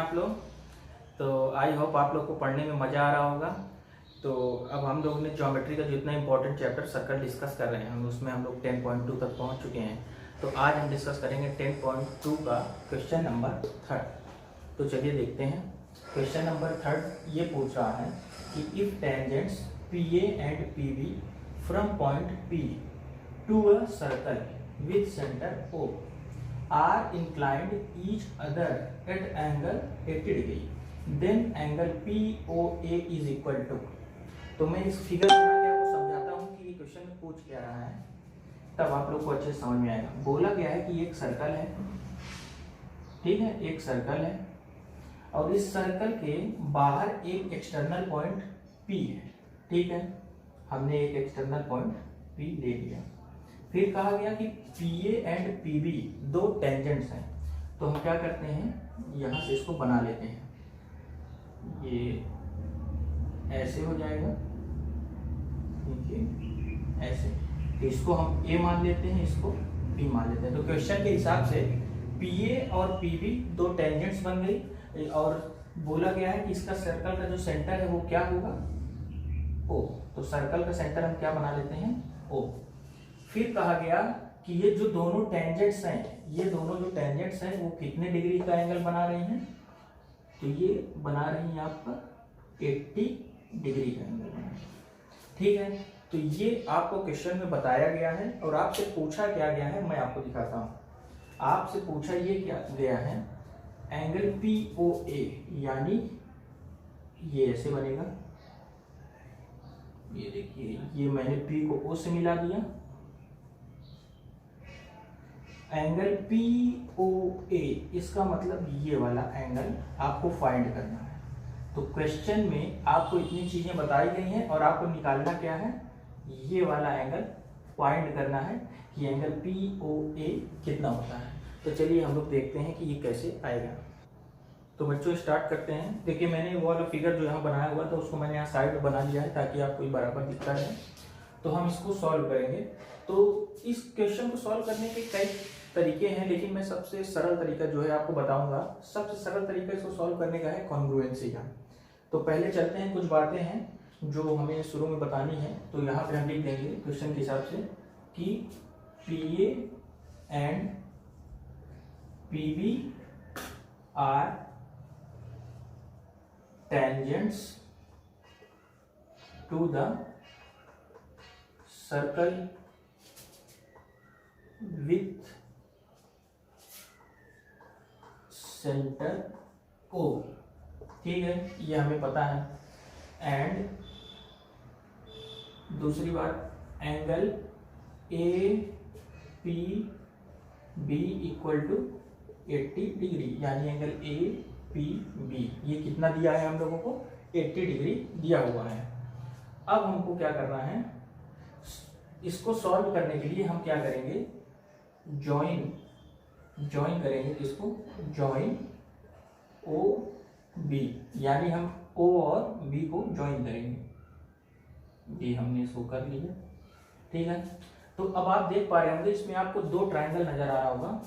आप लोग। तो आई होप आप लोग को पढ़ने में मज़ा आ रहा होगा। तो अब हम लोग ने ज्योमेट्री का जितना इंपॉर्टेंट चैप्टर सर्कल डिस्कस कर रहे हैं, हम लोग 10.2 तक पहुंच चुके हैं। तो आज हम डिस्कस करेंगे 10.2 का क्वेश्चन नंबर 3। तो चलिए देखते हैं। क्वेश्चन नंबर 3 ये पूछ रहा है कि if tangents P A and P B from point P to a circle with centre O are inclined each other at angle 80 degree then angle POA is equal to। तो मैं इस figure बना के आपको समझाता हूँ कि ये क्वेश्चन में पूछ क्या रहा है, तब आप लोग को अच्छे से समझ में आएगा। बोला गया है कि एक सर्कल है, ठीक है, एक सर्कल है और इस सर्कल के बाहर एक एक्सटर्नल पॉइंट P है, ठीक है। हमने एक एक्सटर्नल पॉइंट P ले लिया। फिर कहा गया कि PA एंड PB दो टेंजेंट्स हैं, तो हम क्या करते हैं, यहाँ से इसको बना लेते हैं। ये ऐसे हो जाएगा, देखिए ऐसे। तो इसको हम A मान लेते हैं, इसको B मान लेते हैं। तो क्वेश्चन के हिसाब से PA और PB दो टेंजेंट्स बन गई और बोला गया है कि इसका सर्कल का जो सेंटर है वो क्या होगा, O। तो सर्कल का सेंटर हम क्या बना लेते हैं, O। फिर कहा गया कि ये जो दोनों टेंजेंट्स हैं, ये दोनों जो टेंजेंट्स हैं वो कितने डिग्री का एंगल बना रहे हैं, तो ये बना रही हैं आपका 80 डिग्री का एंगल बना, ठीक है। तो ये आपको क्वेश्चन में बताया गया है और आपसे पूछा क्या गया है, मैं आपको दिखाता हूँ। आपसे पूछा ये क्या गया है, एंगल POA, यानी ये ऐसे बनेगा। ये देखिए, ये मैंने P को O से मिला दिया। एंगल POA, इसका मतलब ये वाला एंगल आपको फाइंड करना है। तो क्वेश्चन में आपको इतनी चीजें बताई गई हैं और आपको निकालना क्या है, ये वाला एंगल फाइंड करना है कि एंगल POA कितना होता है। तो चलिए हम लोग देखते हैं कि ये कैसे आएगा। तो बच्चों स्टार्ट करते हैं। देखिए मैंने वो वाला फिगर जो यहाँ बनाया हुआ था उसको मैंने यहाँ साइड में बना लिया है ताकि आपको बराबर दिखता है। तो हम इसको सॉल्व करेंगे। तो इस क्वेश्चन को सॉल्व करने के कई तरीके हैं, लेकिन मैं सबसे सरल तरीका जो है आपको बताऊंगा। सबसे सरल तरीका इसको सॉल्व करने का है कॉन्ग्रुएंसी का। तो पहले चलते हैं, कुछ बातें हैं जो हमें शुरू में बतानी है। तो यहाँ पे हम लिख देंगे क्वेश्चन के हिसाब से कि PA and PB are tangents to the circle with centre O, ठीक है, ये हमें पता है। एंड दूसरी बात, angle APB equal to 80 degree, यानी एंगल APB ये कितना दिया है हम लोगों को, 80 डिग्री दिया हुआ है। अब हमको क्या करना है, इसको सॉल्व करने के लिए हम क्या करेंगे, ज्वाइन करेंगे, इसको ज्वाइन OB, यानी हम O और B को ज्वाइन करेंगे। ये हमने इसको कर लिया, ठीक है। तो अब आप देख पा रहे होंगे इसमें आपको दो ट्रायंगल नजर आ रहा होगा।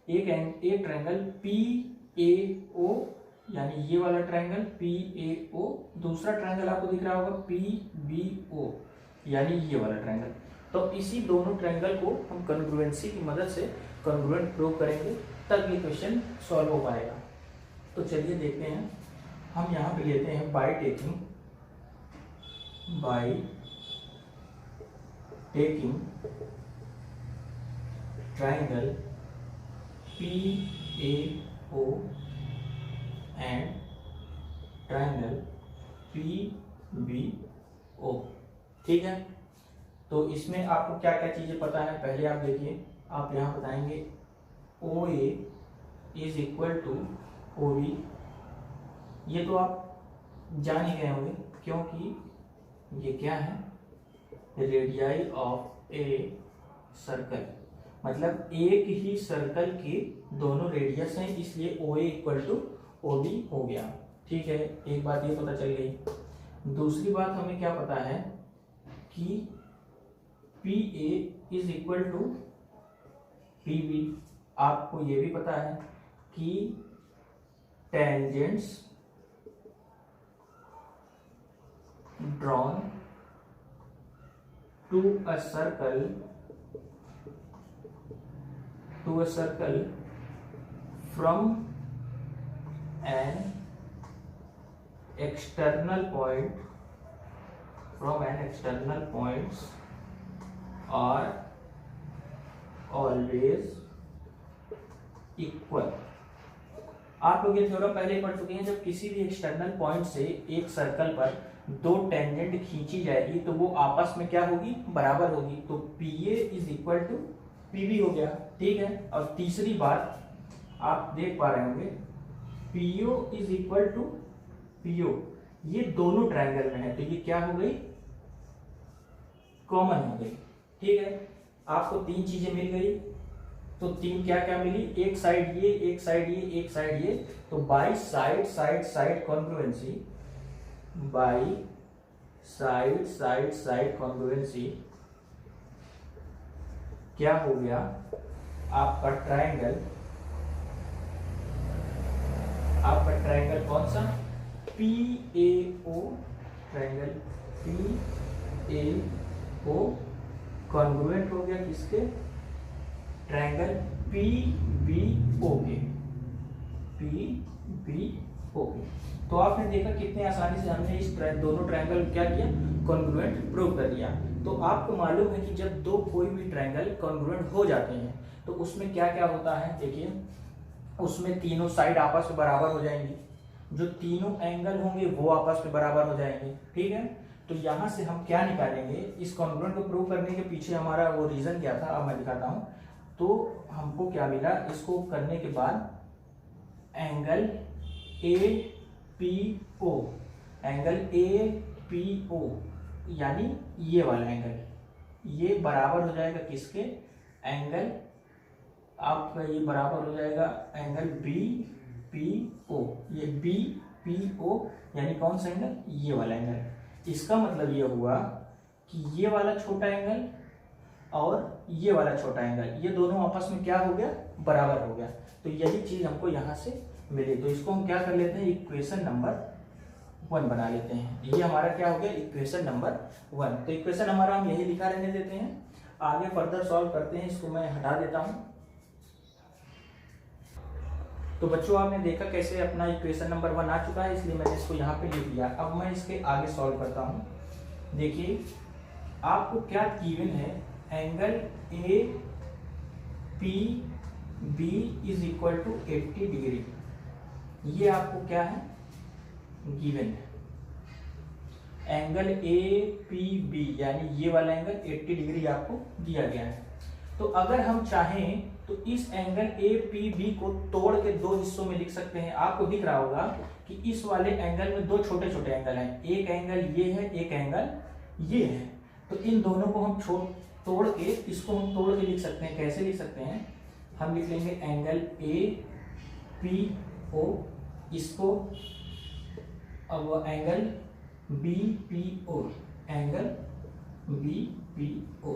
एक ट्रायंगल PAO, यानी ये वाला ट्रायंगल PAO। दूसरा ट्रायंगल आपको दिख रहा होगा PBO, यानी ये वाला ट्रायंगल। तो इसी दोनों ट्रायंगल को हम कॉन्ग्रुएंसी की मदद से कॉन्ग्रुएंट प्रूव करेंगे, तब ये क्वेश्चन सॉल्व हो पाएगा। तो चलिए देखते हैं। हम यहाँ पे लेते हैं by taking triangle PAO and triangle PBO, ठीक है। तो इसमें आपको क्या क्या चीजें पता है, पहले आप देखिए। आप यहाँ बताएंगे OA is equal to OB, ये तो आप जान ही गए होंगे क्योंकि ये क्या है, रेडियाई ऑफ ए सर्कल, मतलब एक ही सर्कल के दोनों रेडियस हैं, इसलिए OA इक्वल टू OB हो गया, ठीक है। एक बात ये पता चल गई। दूसरी बात हमें क्या पता है कि PA is equal to PB। आपको ये भी पता है कि tangents drawn to a circle from an external points are always equal। आप लोग ये थ्योरम पहले ही पढ़ चुके हैं। जब किसी भी एक्सटर्नल पॉइंट से एक सर्कल पर दो टेंजेंट खींची जाएगी तो वो आपस में क्या होगी, बराबर होगी। तो PA is equal to PB हो गया, ठीक है। और तीसरी बात आप देख पा रहे होंगे PO is equal to PO, ये दोनों ट्रायंगल में है तो ये क्या हो गई, कॉमन हो गई, ठीक है। आपको तीन चीजें मिल गई, तो तीन क्या क्या मिली, एक साइड ये, एक साइड ये, एक साइड ये। तो by side side side congruency, by side side side congruency क्या हो गया, आपका ट्रायंगल कौन सा, PAO, ट्रायंगल PAO कॉन्ग्रुएंट हो गया किसके, ट्रायंगल PBO के। तो आपने देखा कितने आसानी से हमने इस दोनों ट्रायंगल क्या किया, कॉन्ग्रुएंट प्रूव कर दिया। तो आपको मालूम है कि जब दो कोई भी ट्रायंगल कॉन्ग्रुएंट हो जाते हैं तो उसमें क्या क्या होता है, देखिए उसमें तीनों साइड आपस में बराबर हो जाएंगी, जो तीनों एंगल होंगे वो आपस में बराबर हो जाएंगे, ठीक है। तो यहां से हम क्या निकालेंगे, इस कॉन्ग्रुएंट को प्रूव करने के पीछे हमारा वो रीजन क्या था, अब मैं दिखाता हूं। तो हमको क्या मिला, इसको करने के बाद एंगल APO, एंगल APO यानी ये वाला एंगल, ये बराबर हो जाएगा किसके, एंगल आपका ये बराबर हो जाएगा एंगल BPO, ये BPO यानी कौन सा एंगल, ये वाला एंगल। इसका मतलब ये हुआ कि ये वाला छोटा एंगल और ये वाला छोटा एंगल, ये दोनों आपस में क्या हो गया, बराबर हो गया। तो यही चीज हमको यहाँ से मिली। तो इसको हम क्या कर लेते हैं, इक्वेशन नंबर 1 बना लेते हैं। ये हमारा क्या हो गया, इक्वेशन नंबर 1। तो इक्वेशन हमारा हम यही लिखा रहने देते हैं, आगे फर्दर सॉल्व करते हैं। इसको मैं हटा देता हूं। तो बच्चों आपने देखा कैसे अपना इक्वेशन नंबर 1 आ चुका है, इसलिए मैंने इसको यहाँ पे लिख दिया। अब मैं इसके आगे सॉल्व करता हूँ। देखिए आपको क्या गिवन है, angle APB is equal to 80 degree, ये आपको क्या है, गिवन है। एंगल APB यानी ये वाला एंगल 80 डिग्री आपको दिया गया है। तो अगर हम चाहें तो इस एंगल APB को तोड़ के दो हिस्सों में लिख सकते हैं। आपको दिख रहा होगा कि इस वाले एंगल में दो छोटे छोटे एंगल हैं, एक एंगल ये है, एक एंगल ये है। तो इन दोनों को हम तोड़ के, इसको हम तोड़ के लिख सकते हैं। कैसे लिख सकते हैं, हम लिख लेंगे एंगल APO, इसको अब angle BPO, angle BPO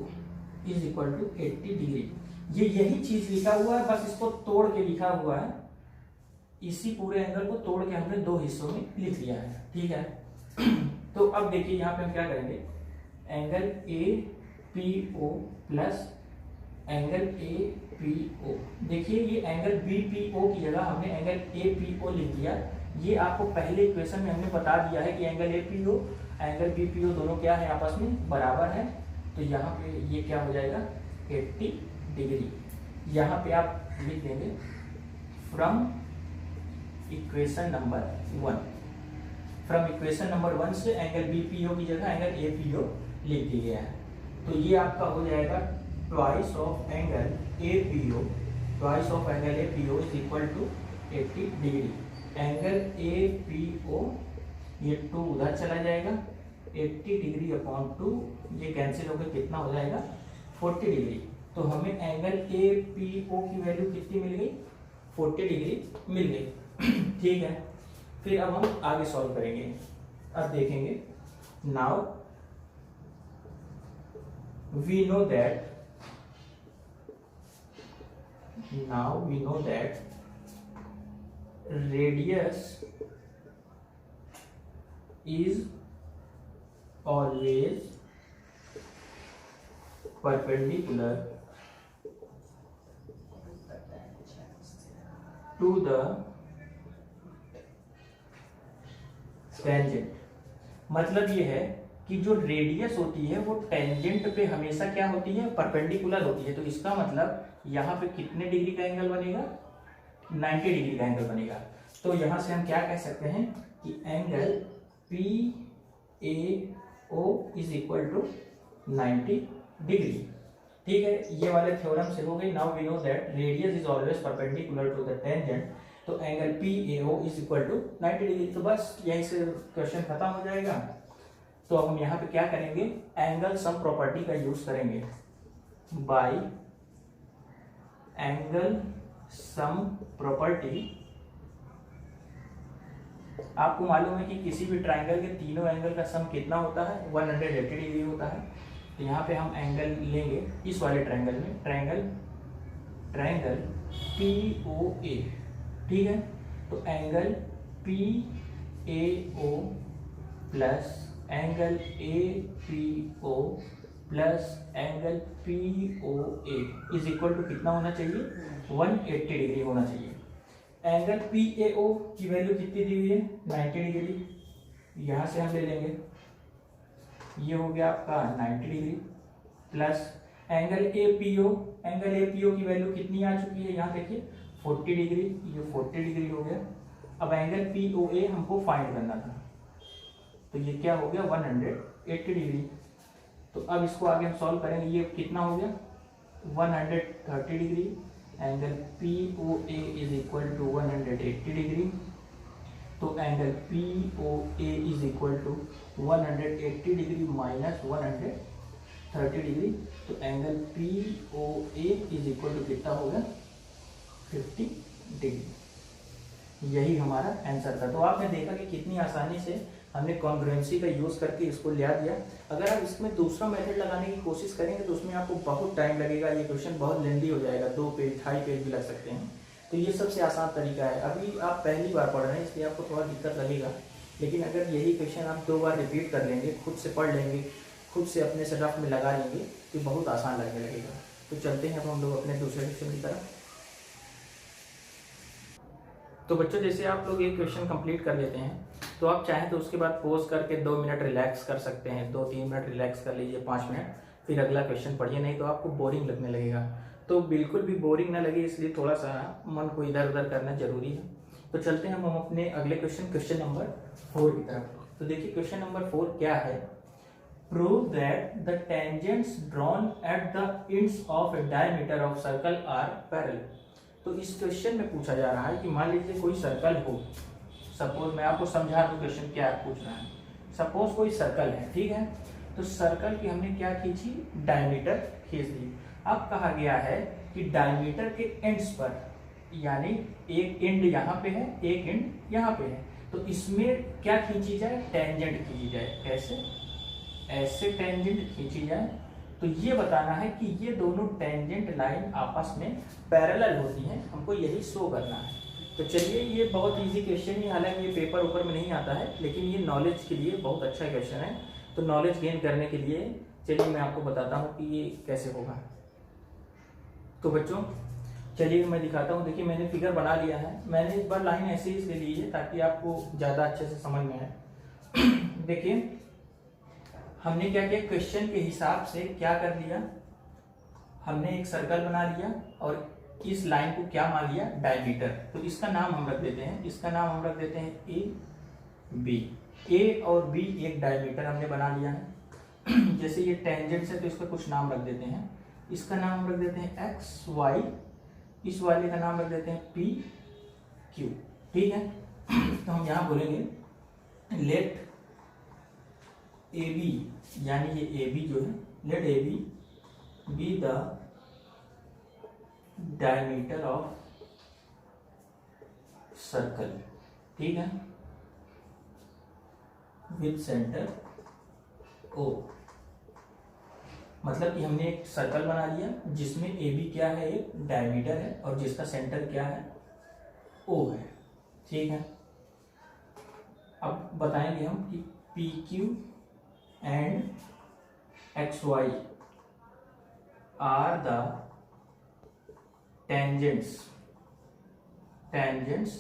is equal to 80 degree. ये यही चीज लिखा हुआ है, बस इसको तोड़ के लिखा हुआ है। इसी पूरे एंगल को तोड़ के हमने दो हिस्सों में लिख लिया है, ठीक है। तो अब देखिए यहाँ पे हम क्या करेंगे, angle APO plus angle APO। देखिए ये एंगल BPO की जगह हमने एंगल APO लिख दिया। ये आपको पहले इक्वेशन में हमने बता दिया है कि एंगल APO एंगल BPO दोनों क्या है, आपस में बराबर है। तो यहाँ पे ये क्या हो जाएगा, 80 डिग्री। यहाँ पे आप लिख देंगे from equation number 1। From equation number 1 से एंगल BPO की जगह एंगल APO लिख दिया गया है। तो ये आपका हो जाएगा twice of angle APO is equal to 80 degree. Angle APO ये 2 उधर चला जाएगा, 80 डिग्री अपॉन 2 ये कैंसिल होकर कितना हो जाएगा, 40 डिग्री। तो हमें एंगल APO की वैल्यू कितनी मिल गई, 40 डिग्री मिल गई, ठीक है। फिर अब हम आगे सॉल्व करेंगे। अब देखेंगे, now we know that radius is always perpendicular to the tangent. मतलब ये है कि जो रेडियस होती है वो टेंजेंट पे हमेशा क्या होती है, परपेंडिकुलर होती है। तो इसका मतलब यहाँ पे कितने डिग्री का एंगल बनेगा, 90 डिग्री का एंगल बनेगा। तो यहाँ से हम क्या कह सकते हैं कि angle PAO is equal to 90 degree. ठीक है, ये वाले थ्योरम से हो गई। Now we know that radius is always perpendicular to the tangent, तो angle PAO is equal to 90 degree. तो बस यहीं से क्वेश्चन खत्म हो जाएगा। तो अब हम यहाँ पे क्या करेंगे, एंगल सम प्रॉपर्टी का यूज करेंगे। बाय एंगल सम प्रॉपर्टी, आपको मालूम है कि किसी भी ट्राइंगल के तीनों एंगल का सम कितना होता है, 180 डिग्री होता है। तो यहाँ पे हम एंगल लेंगे इस वाले ट्राइंगल में, ट्राइंगल POA। ठीक है, तो angle PAO plus angle APO plus angle POA is equal to कितना होना चाहिए, 180 डिग्री होना चाहिए। एंगल PAO की वैल्यू कितनी दी हुई है, 90 डिग्री। यहाँ से हम ले लेंगे, ये हो गया आपका 90 डिग्री प्लस एंगल APO की वैल्यू कितनी आ चुकी है, यहाँ देखिए 40 डिग्री, ये 40 डिग्री हो गया। अब एंगल POA हमको फाइंड करना था, तो ये क्या हो गया, 180 डिग्री। तो अब इसको आगे हम सॉल्व करेंगे, ये कितना हो गया, 130 degree. Angle POA is equal to 180 degree, तो angle POA is equal to 180 degree minus 130 degree, तो angle POA is equal to कितना होगा, 50 डिग्री। यही हमारा आंसर था। तो आपने देखा कि कितनी आसानी से हमने कॉन्ग्रुएंसी का यूज करके इसको लिया दिया। अगर आप इसमें दूसरा मेथड लगाने की कोशिश करेंगे तो उसमें आपको बहुत टाइम लगेगा, ये क्वेश्चन बहुत लेंदी हो जाएगा, 2 पेज 2.5 पेज भी लग सकते हैं। तो ये सबसे आसान तरीका है। अभी आप पहली बार पढ़ रहे हैं इसलिए आपको थोड़ा दिक्कत लगेगा, लेकिन अगर यही क्वेश्चन आप 2 बार रिपीट कर लेंगे, खुद से पढ़ लेंगे, खुद से अपने से रफ में लगा लेंगे, तो बहुत आसान लगने लगेगा। तो चलते हैं अब हम लोग अपने दूसरे क्वेश्चन की तरफ। तो बच्चों, जैसे आप लोग एक क्वेश्चन कंप्लीट कर लेते हैं तो आप चाहें तो उसके बाद पॉज करके 2 मिनट रिलैक्स कर सकते हैं, 2-3 मिनट रिलैक्स कर लीजिए, 5 मिनट, फिर अगला क्वेश्चन पढ़िए, नहीं तो आपको बोरिंग लगने लगेगा। तो बिल्कुल भी बोरिंग ना लगे इसलिए थोड़ा सा मन को इधर उधर करना जरूरी है। तो चलते हैं हम अपने अगले क्वेश्चन नंबर 4 की तरफ। तो देखिए क्वेश्चन नंबर 4 क्या है, prove that the tangents drawn at the ends of a diameter of circle are parallel. तो इस क्वेश्चन में पूछा जा रहा है कि मान लीजिए कोई सर्कल हो, सपोज मैं आपको समझा दूं क्वेश्चन क्या पूछ रहा है। सपोज कोई सर्कल है, ठीक है, तो सर्कल की हमने क्या खींची, डायमीटर खींच दी। अब कहा गया है कि डायमीटर के एंड्स पर, यानी एक एंड यहाँ पे है, एक एंड यहाँ पे है, तो इसमें क्या खींची जाए, टेंजेंट खींची जाए। कैसे, ऐसे टेंजेंट खींची जाए। तो ये बताना है कि ये दोनों टेंजेंट लाइन आपस में पैरेलल होती हैं, हमको यही शो करना है। तो चलिए, ये बहुत इजी क्वेश्चन है, हालांकि ये पेपर ऊपर में नहीं आता है, लेकिन ये नॉलेज के लिए बहुत अच्छा क्वेश्चन है। तो नॉलेज गेन करने के लिए चलिए मैं आपको बताता हूँ कि ये कैसे होगा। तो बच्चों चलिए मैं दिखाता हूँ। देखिए मैंने फिगर बना लिया है, मैंने इस बार लाइन ऐसे ही ले ली है ताकि आपको ज़्यादा अच्छे से समझ में आए। देखिए हमने क्या किया, क्वेश्चन के हिसाब से क्या कर लिया, हमने एक सर्कल बना लिया और इस लाइन को क्या मान लिया, डायमीटर। तो इसका नाम हम रख देते हैं, इसका नाम हम रख देते हैं AB। A और B एक डायमीटर हमने बना लिया है। जैसे ये टेंजेंट है तो इसका कुछ नाम रख देते हैं, इसका नाम हम रख देते हैं XY, इस वाले का नाम रख देते हैं PQ। ठीक है, तो हम यहाँ बोलेंगे लेट AB, यानी ये AB जो है, let AB be the diameter of circle. ठीक है, विद सेंटर O। मतलब कि हमने एक सर्कल बना लिया जिसमें AB क्या है, एक डायमीटर है, और जिसका सेंटर क्या है, O है। ठीक है। अब बताएंगे हम कि P Q and X Y are the tangents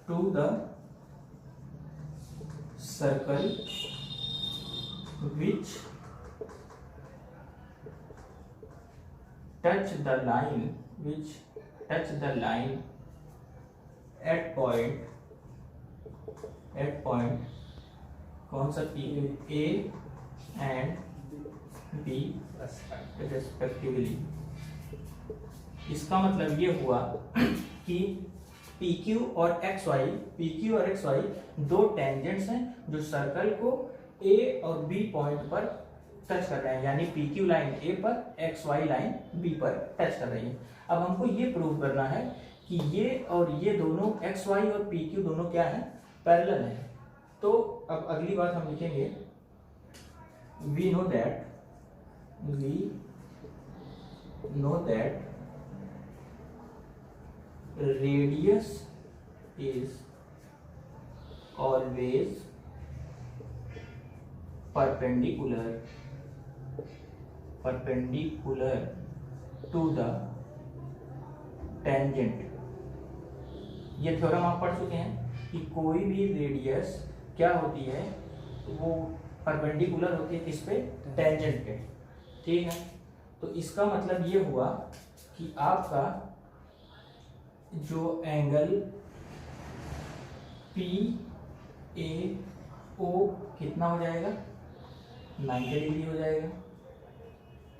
to the circle which touch the line at point कौन सा A and B respectively। इसका मतलब ये हुआ कि PQ और XY दो टेंजेंट्स हैं जो सर्कल को A और B पॉइंट पर टच कर रहे हैं, यानी PQ लाइन A पर, XY लाइन B पर टच कर रही है। अब हमको ये प्रूव करना है कि ये और ये दोनों XY और PQ दोनों क्या है, पैरेलल है। तो अब अगली बात हम लिखेंगे, we know that radius is always perpendicular to the tangent। ये थ्योरम आप पढ़ चुके हैं कि कोई भी रेडियस क्या होती है, वो परपेंडिकुलर होती है किस पे, टेंजेंट पे। ठीक है, तो इसका मतलब ये हुआ कि आपका जो एंगल पी ए ओ कितना हो जाएगा, 90 डिग्री हो जाएगा।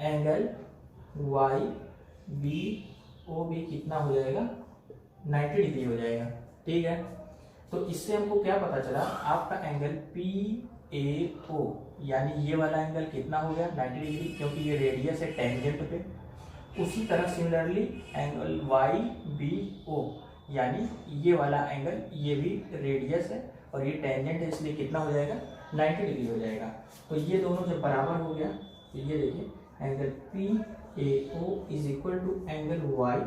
एंगल वाई बी ओ भी कितना हो जाएगा, 90 डिग्री हो जाएगा। ठीक है, तो इससे हमको क्या पता चला, आपका एंगल पी ए ओ यानी ये वाला एंगल कितना हो गया, 90 डिग्री, क्योंकि ये रेडियस है टेंजेंट पे। उसी तरह similarly angle Y B O यानी ये वाला एंगल, ये भी रेडियस है और ये टेंजेंट है, इसलिए कितना हो जाएगा, 90 डिग्री हो जाएगा। तो ये दोनों जब बराबर हो गया तो ये देखिए angle P A O is equal to angle Y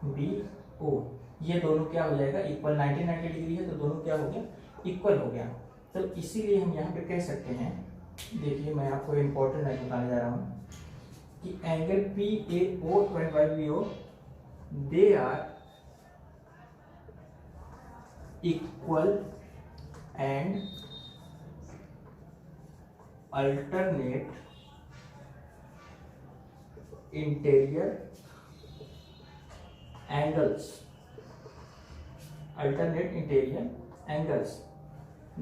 B O, ये दोनों क्या हो जाएगा, इक्वल। 90 डिग्री है तो दोनों क्या हो गया, इक्वल हो गया। तो इसीलिए हम यहाँ पे कह सकते हैं, देखिए मैं आपको इम्पोर्टेंट लाइन बताने जा रहा हूँ कि angle P A O and Y B O they are equal and alternate interior angles,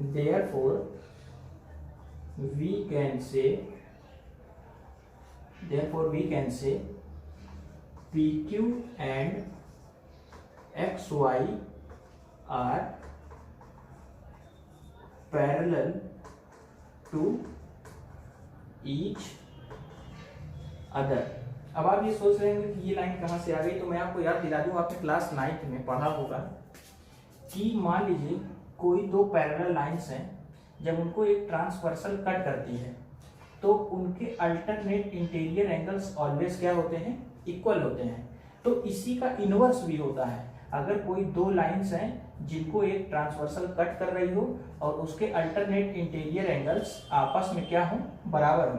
therefore we can say PQ and XY are parallel to each other। अब आप ये सोच रहे होंगे कि ये लाइन कहाँ से आ गई, तो मैं आपको याद दिला दूं, आपने क्लास 9th में पढ़ा होगा कि मान लीजिए कोई दो पैरेलल लाइंस हैं, जब उनको एक ट्रांसवर्सल कट करती है तो उनके अल्टरनेट इंटीरियर एंगल्स ऑलवेज क्या होते हैं, इक्वल होते हैं। तो इसी का इनवर्स भी होता है, अगर कोई दो लाइंस हैं जिनको एक ट्रांसवर्सल कट कर रही हो और उसके अल्टरनेट इंटीरियर एंगल्स आपस में क्या हो, बराबर हो,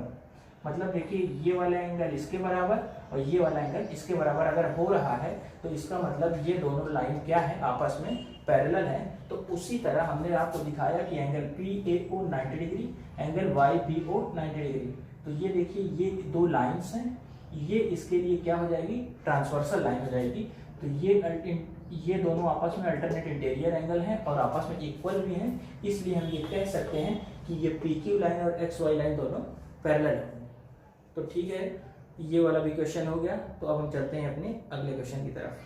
मतलब देखिए ये वाला एंगल इसके बराबर और ये वाला एंगल इसके बराबर अगर हो रहा है तो इसका मतलब ये दोनों लाइन क्या है, आपस में पैरेलल है। तो उसी तरह हमने आपको दिखाया कि angle P A O 90 degree, angle Y B O 90 degree. तो ये देखिए ये दो लाइंस हैं, ये इसके लिए क्या हो जाएगी, ट्रांसवर्सल लाइन हो जाएगी। तो ये दोनों आपस में अल्टरनेट इंटीरियर एंगल हैं और आपस में इक्वल भी हैं, इसलिए हम ये कह सकते हैं कि ये पी क्यू लाइन और एक्स वाई लाइन दोनों पैरेलल हैं। तो ठीक है, ये वाला भी क्वेश्चन हो गया। तो अब हम चलते हैं अपने अगले क्वेश्चन की तरफ।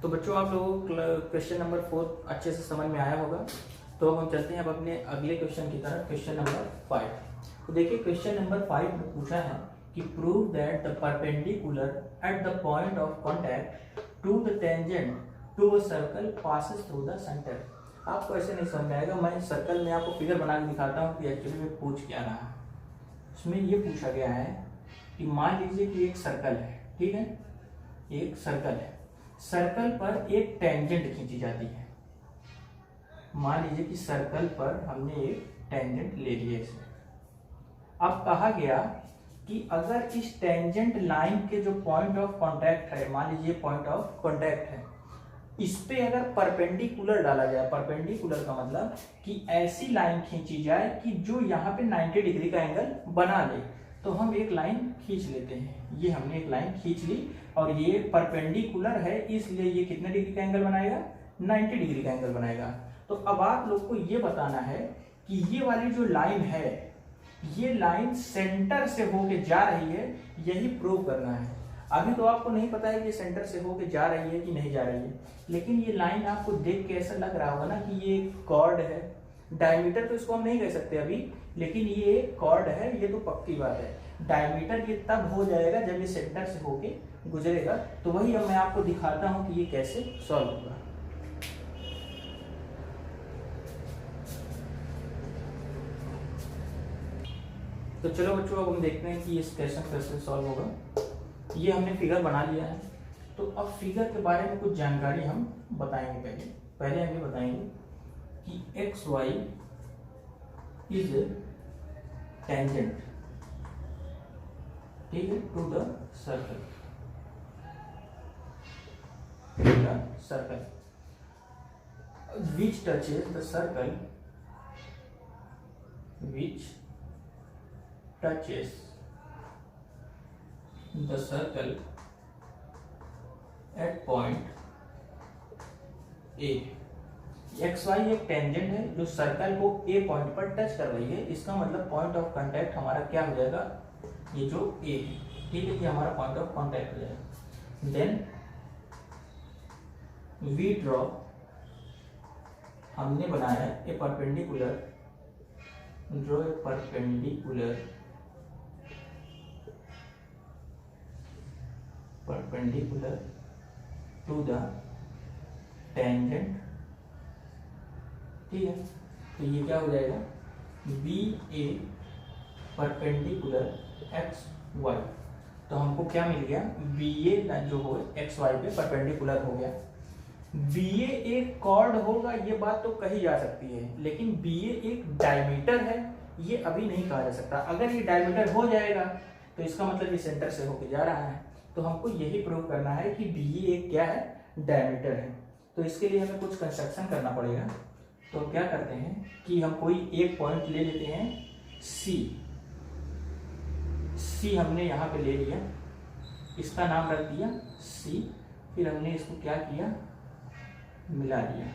तो बच्चों आप लोगों को क्वेश्चन नंबर 4 अच्छे से समझ में आया होगा। तो अब हम चलते हैं अब अपने अगले क्वेश्चन की तरफ, क्वेश्चन नंबर 5। तो देखिए क्वेश्चन नंबर 5 में पूछा है कि prove that the perpendicular at the point of contact to the tangent to a circle passes through the centre. आपको ऐसे नहीं समझ में आएगा, मैं सर्कल में आपको फिगर बना के दिखाता हूँ कि एक्चुअली में पूछ क्या रहा है। उसमें ये पूछा गया है कि मान लीजिए कि एक सर्कल है, ठीक है, एक सर्कल है सर्कल पर एक टेंजेंट खींची जाती है। मान लीजिए कि सर्कल पर हमने एक टेंजेंट ले लिया इसमें। अब कहा गया कि अगर इस टेंजेंट लाइन के जो पॉइंट ऑफ कांटेक्ट है, मान लीजिए पॉइंट ऑफ कांटेक्ट है, इस पे अगर परपेंडिकुलर डाला जाए, परपेंडिकुलर का मतलब कि ऐसी लाइन खींची जाए कि जो यहाँ पे 90 डिग्री का एंगल बना ले, तो हम एक लाइन खींच लेते हैं। ये हमने एक लाइन खींच ली और ये परपेंडिकुलर है, इसलिए ये कितने डिग्री का एंगल बनाएगा, 90 डिग्री का एंगल बनाएगा। तो अब आप लोग को ये बताना है कि ये वाली जो लाइन है, ये लाइन सेंटर से होके जा रही है, यही प्रूव करना है। अभी तो आपको नहीं पता है कि सेंटर से होके जा रही है कि नहीं जा रही है, लेकिन ये लाइन आपको देख के ऐसा लग रहा होगा ना कि ये कॉर्ड है। डायमीटर तो इसको हम नहीं कह सकते अभी, लेकिन ये एक कॉर्ड है, ये तो पक्की बात है। डायमीटर ये तब हो जाएगा जब ये सेंटर से होके गुजरेगा। तो वही अब मैं आपको दिखाता हूं कि ये कैसे सॉल्व होगा। तो चलो बच्चों, अब हम देखते हैं कि इस क्वेश्चन कैसे सॉल्व होगा। ये हमने फिगर बना लिया है, तो अब फिगर के बारे में कुछ जानकारी हम बताएंगे। पहले हम ये बताएंगे कि एक्स वाई इज टेंजेंट, ठीक है, to the circle, which touches the circle, which touches the circle at point A। X Y एक टेंजेंट है जो सर्कल को ए पॉइंट पर टच कर रही है। इसका मतलब पॉइंट ऑफ कांटेक्ट हमारा क्या हो जाएगा, ये जो ए है, ठीक है, ये हमारा पॉइंट ऑफ कांटेक्ट हो जाएगा। देन वी ड्रॉ, हमने बनाया a perpendicular, draw a perpendicular to the tangent, ठीक है। तो ये क्या हो जाएगा, B A perpendicular X Y. तो हमको क्या मिल गया, बी ए जो हो एक्स वाई पे परपेंडिकुलर हो गया। बी ए एक कॉर्ड होगा, ये बात तो कही जा सकती है, लेकिन बी ए एक डायमीटर है, ये अभी नहीं कहा जा सकता। अगर ये डायमीटर हो जाएगा तो इसका मतलब ये सेंटर से होके जा रहा है। तो हमको यही प्रूव करना है कि बी ए एक क्या है, डायमीटर है। तो इसके लिए हमें कुछ कंस्ट्रक्शन करना पड़ेगा। तो क्या करते हैं कि हम कोई एक पॉइंट ले लेते हैं सी। सी हमने यहाँ पे ले लिया, इसका नाम रख दिया सी। फिर हमने इसको क्या किया, मिला दिया,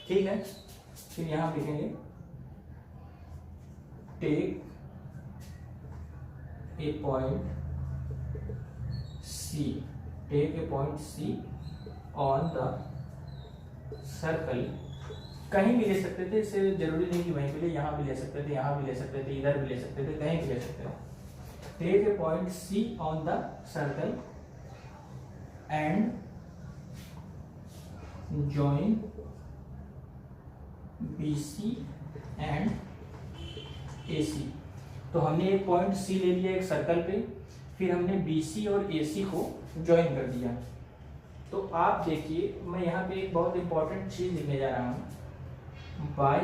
ठीक है। फिर यहाँ लिखेंगे take a point C, take a point C on the circle. कहीं भी ले सकते थे, इससे जरूरी नहीं कि वहीं पे ले, यहाँ भी ले सकते थे, यहाँ भी ले सकते थे, इधर भी ले सकते थे, कहीं भी ले सकते थे। Take a point C on the circle and join BC and AC। तो हमने एक पॉइंट C ले लिया एक सर्कल पे, फिर हमने BC और AC को ज्वाइन कर दिया। तो आप देखिए, मैं यहाँ पे एक बहुत इंपॉर्टेंट चीज लिखने जा रहा हूँ, बाय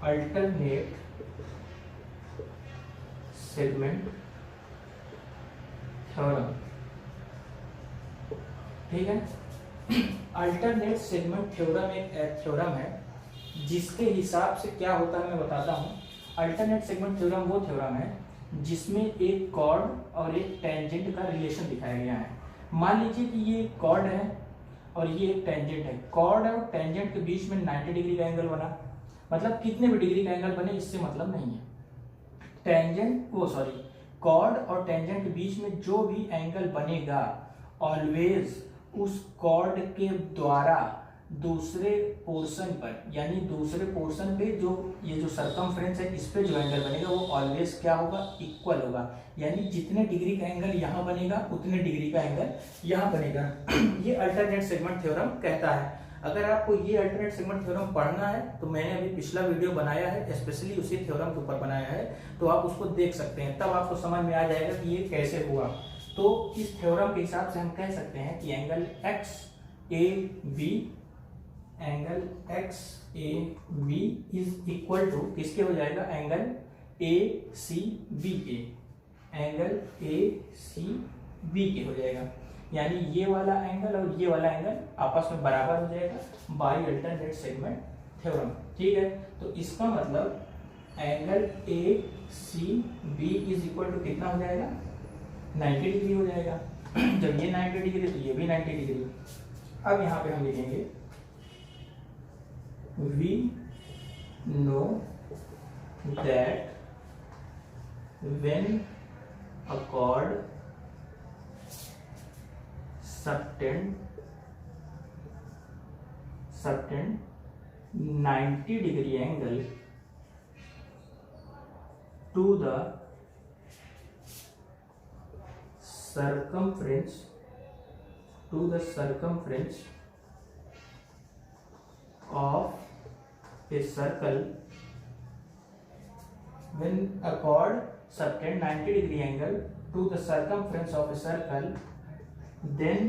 अल्टरनेट सेगमेंट थ्योरम, ठीक है। अल्टरनेट सेगमेंट थ्योरम एक थ्योरम है जिसके हिसाब से क्या होता है मैं बताता हूँ। अल्टरनेट सेगमेंट थ्योरम वो थ्योरम है जिसमें एक कॉर्ड और एक टेंजेंट का रिलेशन दिखाया गया है। मान लीजिए कि ये एक कॉर्ड है और ये एक टेंजेंट है। कॉर्ड और टेंजेंट के बीच में 90 डिग्री का एंगल बना, मतलब कितने भी डिग्री का एंगल बने इससे मतलब नहीं है। कॉर्ड और टेंजेंट के बीच में जो भी एंगल बनेगा ऑलवेज उस कॉर्ड के द्वारा दूसरे पोर्शन पर, यानी दूसरे पोर्शन पे जो ये जो सरकमफ्रेंस है इस पे जो एंगल बनेगा वो ऑलवेज क्या होगा, इक्वल होगा। यानी जितने डिग्री का एंगल यहाँ बनेगा उतने डिग्री का एंगल यहाँ बनेगा। ये अल्टरनेट सेगमेंट थ्योरम कहता है। अगर आपको ये अल्टरनेट सेगमेंट थ्योरम पढ़ना है तो मैंने अभी पिछला वीडियो बनाया है, स्पेशली उसी थ्योरम के ऊपर बनाया है, तो आप उसको देख सकते हैं, तब आपको समझ में आ जाएगा कि ये कैसे हुआ। तो इस थ्योरम के हिसाब से हम कह सकते हैं कि angle X A B, angle X A B is equal to किसके हो जाएगा, एंगल ए सी बी के, एंगल ए सी बी के हो जाएगा। यानी ये वाला एंगल और ये वाला एंगल आपस में बराबर हो जाएगा बाई अल्टरनेट सेगमेंट थ्योरम। ठीक है, तो इसका मतलब angle A C B is equal to कितना हो जाएगा, 90 डिग्री हो जाएगा। जब ये 90 डिग्री तो ये भी 90 डिग्री। अब यहाँ पे हम लिखेंगे we know that when a chord subtend 90 degree angle to the circumference of a circle, when a chord subtend 90 degree angle to the circumference of a circle, then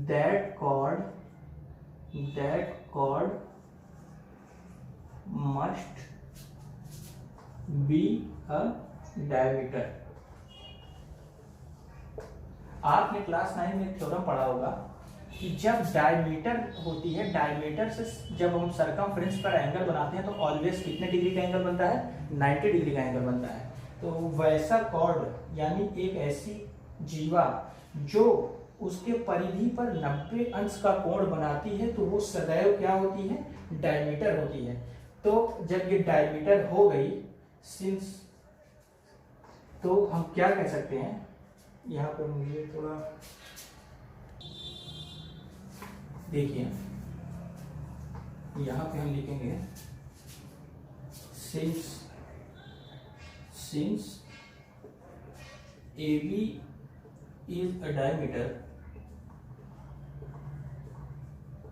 that chord must be a diameter। आपने class 9 में theorem पढ़ा होगा कि जब diameter होती है, diameter से जब हम सरकमफ्रेंस पर एंगल बनाते हैं तो ऑलवेज कितने डिग्री का एंगल बनता है, 90 डिग्री का एंगल बनता है। तो वैसा कॉर्ड यानी एक ऐसी जीवा जो उसके परिधि पर 90 अंश का कोण बनाती है तो वो सदैव क्या होती है, डायमीटर होती है। तो जब ये डायमीटर हो गई सिंस, तो हम क्या कह सकते हैं, यहाँ पर मुझे थोड़ा देखिए, यहाँ पे हम लिखेंगे since AB is a diameter.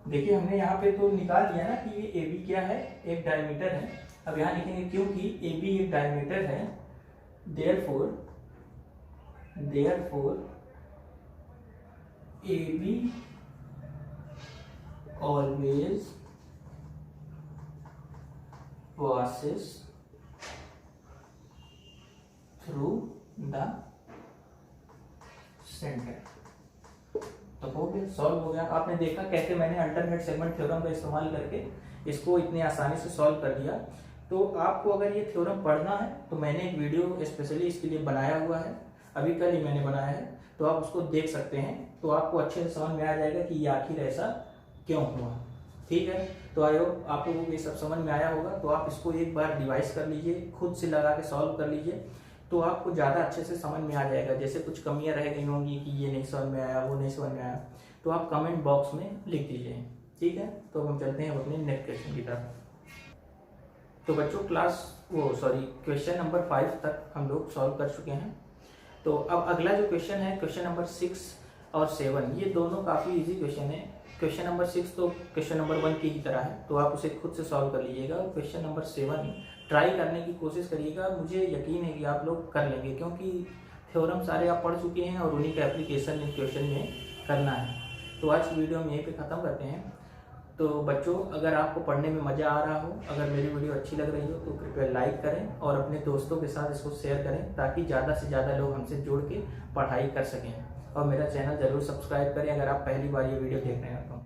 देखिए हमने यहाँ पे तो निकाल दिया ना कि ये AB क्या है, एक डायमीटर है। अब यहाँ लिखेंगे क्योंकि AB एक डायमीटर है, therefore AB always passes through the center। तो हो गया, सॉल्व हो गया। आपने देखा कैसे मैंने अल्टरनेट सेगमेंट थ्योरम का इस्तेमाल करके इसको इतनी आसानी से सॉल्व कर दिया। तो आपको अगर ये थ्योरम पढ़ना है तो मैंने एक वीडियो स्पेशली इसके लिए बनाया हुआ है, अभी कल ही मैंने बनाया है, तो आप उसको देख सकते हैं। तो आपको अच्छे से समझ में आ जाएगा कि ये आखिर ऐसा क्यों हुआ। ठीक है, तो आई होप आप लोगों को ये सब समझ में आया होगा। तो आप इसको एक बार रिवाइज कर लीजिए, खुद से लगा के सॉल्व कर लीजिए, तो आपको ज़्यादा अच्छे से समझ में आ जाएगा। जैसे कुछ कमियां रह गई होंगी कि ये नहीं समझ में आया, वो नहीं समझ में आया, तो आप कमेंट बॉक्स में लिख दीजिए। ठीक है, तो हम चलते हैं अपने नेक्स्ट क्वेश्चन की तरफ। तो बच्चों क्वेश्चन नंबर 5 तक हम लोग सॉल्व कर चुके हैं। तो अब अगला जो क्वेश्चन है, क्वेश्चन नंबर 6 और 7, ये दोनों काफ़ी इजी क्वेश्चन है। क्वेश्चन नंबर 6 तो क्वेश्चन नंबर 1 की ही तरह है, तो आप उसे खुद से सॉल्व कर लीजिएगा। और क्वेश्चन नंबर 7 ट्राई करने की कोशिश करिएगा, मुझे यकीन है कि आप लोग कर लेंगे, क्योंकि थ्योरम सारे आप पढ़ चुके हैं और उन्हीं का एप्लीकेशन इन क्वेश्चन में करना है। तो आज की वीडियो हम यहीं पे ख़त्म करते हैं। तो बच्चों, अगर आपको पढ़ने में मज़ा आ रहा हो, अगर मेरी वीडियो अच्छी लग रही हो तो कृपया लाइक करें और अपने दोस्तों के साथ इसको शेयर करें, ताकि ज़्यादा से ज़्यादा लोग हमसे जुड़ के पढ़ाई कर सकें। और मेरा चैनल ज़रूर सब्सक्राइब करें अगर आप पहली बार ये वीडियो देख रहे हैं तो।